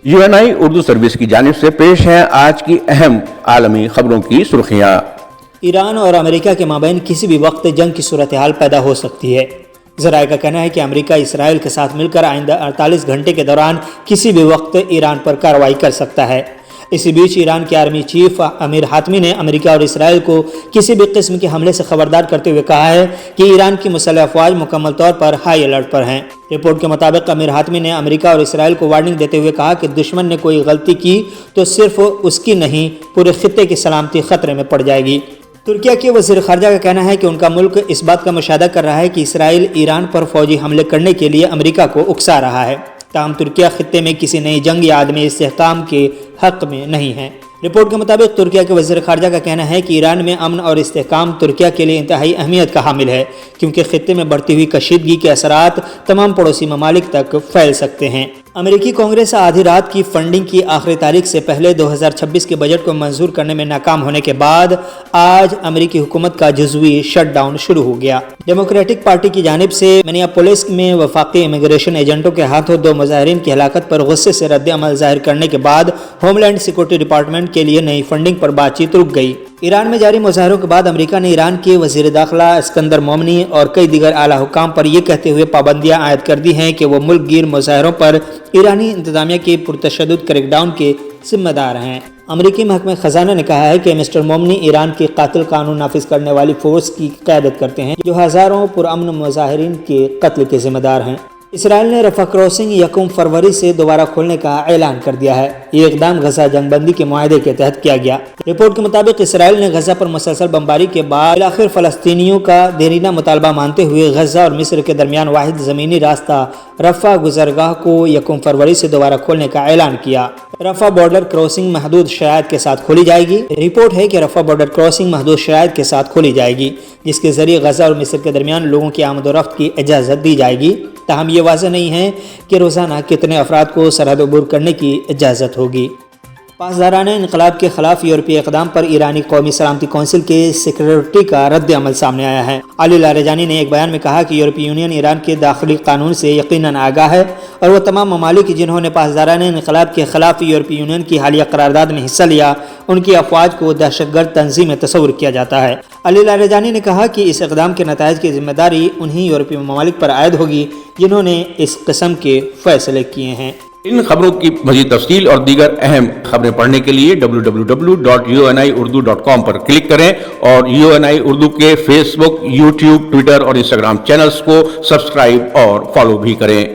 UNI Urdu service کی جانب سے پیش ہیں آج کی اہم عالمی خبروں کی سرخیاں۔ ایران اور امریکہ کے مابین کسی بھی وقت جنگ کی صورتحال پیدا ہو سکتی ہے۔ ذرائع کا کہنا ہے کہ امریکہ اسرائیل کے ساتھ مل کر آئندہ 48 گھنٹے کے دوران کسی بھی وقت ایران پر کارروائی کر سکتا ہے۔ اسی بیچ ایران کے آرمی چیف امیر حاتمی نے امریکہ اور اسرائیل کو کسی بھی قسم کے حملے سے خبردار کرتے ہوئے کہا ہے کہ ایران کی مسلح افواج مکمل طور پر ہائی الرٹ پر ہیں۔ رپورٹ کے مطابق امیر حاتمی نے امریکہ اور اسرائیل کو وارننگ دیتے ہوئے کہا کہ دشمن نے کوئی غلطی کی تو صرف اس کی نہیں، پورے خطے کی سلامتی خطرے میں پڑ جائے گی۔ ترکیہ کے وزیر خارجہ کا کہنا ہے کہ ان کا ملک اس بات کا مشاہدہ کر رہا ہے کہ اسرائیل ایران پر فوجی حملے کرنے کے لیے امریکہ کو اکسا رہا ہے، تاہم ترکیہ خطے میں کسی نئی جنگ یا عدم استحکام کے حق میں نہیں ہے۔ رپورٹ کے مطابق ترکیہ کے وزیر خارجہ کا کہنا ہے کہ ایران میں امن اور استحکام ترکیہ کے لیے انتہائی اہمیت کا حامل ہے، کیونکہ خطے میں بڑھتی ہوئی کشیدگی کے اثرات تمام پڑوسی ممالک تک پھیل سکتے ہیں۔ امریکی کانگریس آدھی رات کی فنڈنگ کی آخری تاریخ سے پہلے 2026 کے بجٹ کو منظور کرنے میں ناکام ہونے کے بعد آج امریکی حکومت کا جزوی شٹ ڈاؤن شروع ہو گیا۔ ڈیموکریٹک پارٹی کی جانب سے منیاپولس میں وفاقی امیگریشن ایجنٹوں کے ہاتھوں 2 مظاہرین کی ہلاکت پر غصے سے رد عمل ظاہر کرنے کے بعد ہوم لینڈ سیکورٹی ڈپارٹمنٹ کے لیے نئی فنڈنگ پر بات چیت رک گئی۔ ایران میں جاری مظاہروں کے بعد امریکہ نے ایران کے وزیر داخلہ اسکندر مومنی اور کئی دیگر اعلیٰ حکام پر یہ کہتے ہوئے پابندیاں عائد کر دی ہیں کہ وہ ملک گیر مظاہروں پر ایرانی انتظامیہ کے پرتشدد کریک ڈاؤن کے ذمہ دار ہیں۔ امریکی محکمہ خزانہ نے کہا ہے کہ مسٹر مومنی ایران کی قاتل قانون نافذ کرنے والی فورس کی قیادت کرتے ہیں جو ہزاروں پرامن مظاہرین کے قتل کے ذمہ دار ہیں۔ اسرائیل نے رفح کراسنگ 1 فروری سے دوبارہ کھولنے کا اعلان کر دیا ہے۔ یہ اقدام غزہ جنگ بندی کے معاہدے کے تحت کیا گیا۔ رپورٹ کے مطابق اسرائیل نے غزہ پر مسلسل بمباری کے بعد بالآخر فلسطینیوں کا دیرینہ مطالبہ مانتے ہوئے غزہ اور مصر کے درمیان واحد زمینی راستہ رفح گزرگاہ کو 1 فروری سے دوبارہ کھولنے کا اعلان کیا۔ رفح بارڈر کراسنگ محدود شرائط کے ساتھ کھولی جائے گی۔ رپورٹ ہے کہ رفح بارڈر کراسنگ محدود شرائط کے ساتھ کھولی جائے گی، جس کے ذریعے غزہ اور مصر کے درمیان لوگوں کی آمد و رفت کی اجازت دی جائے گی، تاہم یہ واضح نہیں ہے کہ روزانہ کتنے افراد کو سرحد عبور کرنے کی اجازت ہوگی۔ پاسدارانہ انقلاب کے خلاف یورپی اقدام پر ایرانی قومی سلامتی کونسل کے سیکریٹری کا رد عمل سامنے آیا ہے۔ علی لاریجانی نے ایک بیان میں کہا کہ یورپی یونین ایران کے داخلی قانون سے یقیناً آگاہ ہے اور وہ تمام ممالک جنہوں نے پاسدارانہ انقلاب کے خلاف یورپی یونین کی حالیہ قرارداد میں حصہ لیا، ان کی افواج کو دہشت گرد تنظیم میں تصور کیا جاتا ہے۔ علی لاریجانی نے کہا کہ اس اقدام کے نتائج کی ذمہ داری انہی یورپی ممالک پر عائد ہوگی جنہوں نے اس قسم کے فیصلے کیے ہیں۔ ان خبروں کی مزید تفصیل اور دیگر اہم خبریں پڑھنے کے لیے www.uniurdu.com پر کلک کریں اور UNI اردو کے فیس بک، یوٹیوب، ٹویٹر اور انسٹاگرام چینلز کو سبسکرائب اور فالو بھی کریں۔